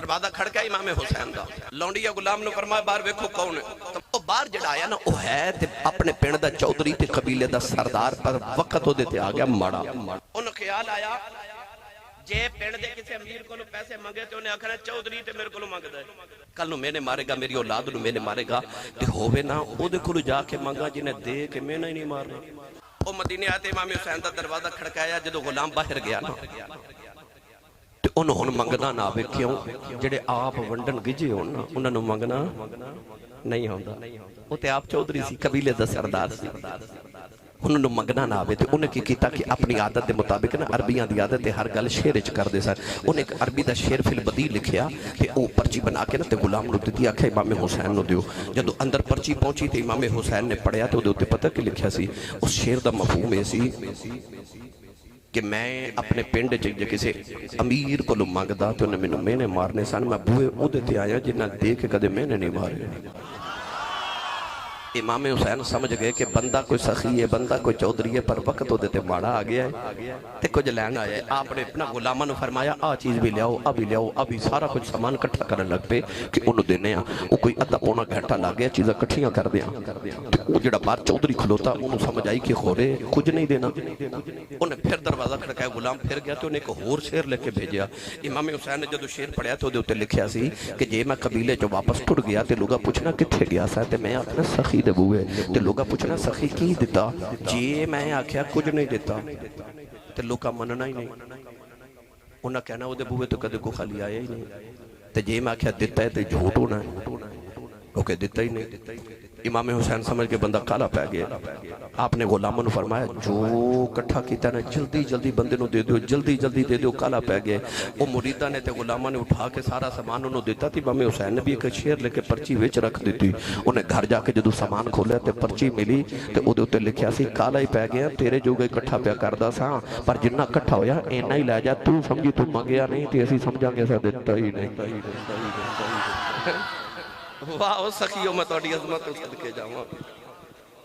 دروازہ کھڑکا امام حسین دا لونڈیا غلام نے فرمایا باہر ویکھو کون ہے تو باہر جڑا آیا نا وہ ہے تے اپنے پنڈ دا چودھری تے قبیلے دا سردار پر وقت ہو دیتے آ گیا ماڑا ان خیال آیا جے پنڈ دے کسے امیر کو پیسے مانگے تے انہیں آکھنا چودھری تے میرے کو مانگدا ہے کل نو میں نے مارے گا میری اولاد نو میں نے مارے گا تے ہووے نا او دے کولو جا کے مانگا جنہیں دے کے میں نہیں مارنا او مدینے آتے امام حسین دا دروازہ کھڑکایا جدو غلام باہر گیا نا تے انہوں ہن منگنا نہ آوے کیوں جڑے آپ ونڈن گجے ہون نا انہاں نو منگنا نہیں ہوندا او تے آپ چودھری سی قبیلے دا سردار سی انہوں نے منگنا نہ آوے تے انہیں کی کیتا کہ اپنی عادت دے مطابق نا عربیاں دی عادت تے ہر گل شعر وچ کر دے سن انہیں ایک عربی دا شعر فی البدیع لکھیا تے او پرچی بنا کے نا تے غلام نو دتی آکھیا امام حسین نو دیو جدو اندر پرچی پہنچی تے امام حسین نے پڑھیا تے اودے تے پتہ کہ لکھیا سی اس شعر دا مفہوم اے سی کہ میں اپنے پنڈ چ کسی امیر کو منگدا تے انہیں مینوں میں نے مارنے سن میں بوئے اودے تے آیا جنہاں دے کے کدے میں نے نہیں مارے امام حسین سمجھ گئے کہ بندہ کوئی سخی ہے بندہ کوئی چودھری ہے پر وقت ہو دیتے ماڑا آگیا ہے تے کچھ لین آیا ہے آپ نے اپنا غلامہ نے فرمایا آ چیز بھی لیاؤ ابھی سارا کچھ سامان کٹھا کرنے لگ پے کہ انہوں دینے وہ کوئی ادھا پونا گھنٹہ لگ گیا چیزیں کٹھیاں کر دیا وہ جڑا بار چودھری کھلوتا انہوں سمجھ آئی کہ خورے کچھ نہیں دینا انہیں پھر دروازہ کھڑکایا غلام پھر گیا تو انہیں ایک ہور شیر لے کے بھیجیا امام حسین نے جدو شیر پڑھیا تو دے لکھیا سی کہ جے میں قبیلے جو واپس ٹر گیا تے لوگا پوچھنا کتھے گیا سا تے میں اپنا سخی دے بوئے تے لوگا پوچھنا سخی کی دیتا جی میں آکھیا کچھ نہیں دیتا تے لوگا مننا ہی نہیں انہاں کہنا وہ دے بوئے تو کدے کو خالی آیا ہی نہیں تے جی میں آکھیا دیتا ہے تے جھوٹ ہونا ہے وہ کہ دیتا ہی نہیں امام حسین سمجھ کے بندہ کالا پہ گیا آپ نے غلاموں نے فرمایا جو کٹھا کیتا ہے جلدی جلدی بندے نو دے دیو جلدی جلدی دے دیو کالا پہ گیا وہ مریدہ نے تے غلاموں نے اٹھا کے سارا سامان انہوں دیتا تھی امام حسین نے بھی ایک شیر لے کے پرچی ویچ رکھ دیتی انہیں گھر جا کے جدو سامان کھولے تے پرچی ملی تے او دے اتے لکھیا سی کالا ہی پہ گیا تیرے جو گئے کٹھا پہ کردہ سا پر جنہ کٹھا ہویا اینا ہی لے جا تو سمجھی تو مانگیا نہیں تے اسی سمجھا گیا سا دیتا ہی نہیں واہ سخیوں میں توڑی عظمت صدقے جاؤں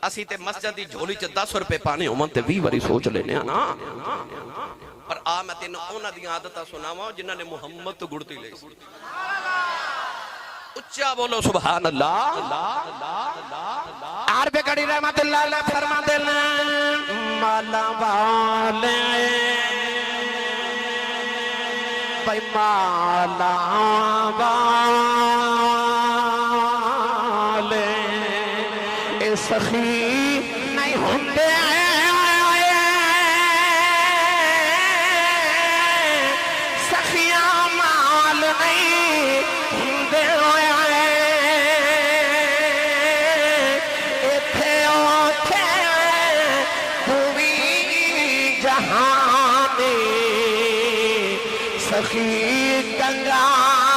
اسی تے مسجد دی جھولی چ 10 روپے پانے ہوں تے 20 واری سوچ لینے نا پر آ میں تینوں انہاں دی عادتاں سناواں جنہاں نے محمد تو گڑتی لئی اچھا بولو سبحان اللہ عرب کڑی رحمت اللہ علیہ فرما دینا مالا والے بھائی مالا والے اے سخی نہیں ہوندے سخیاں مال نہیں ہوندے ایتھے اوتھے ہوئی جہاں سخی گنگا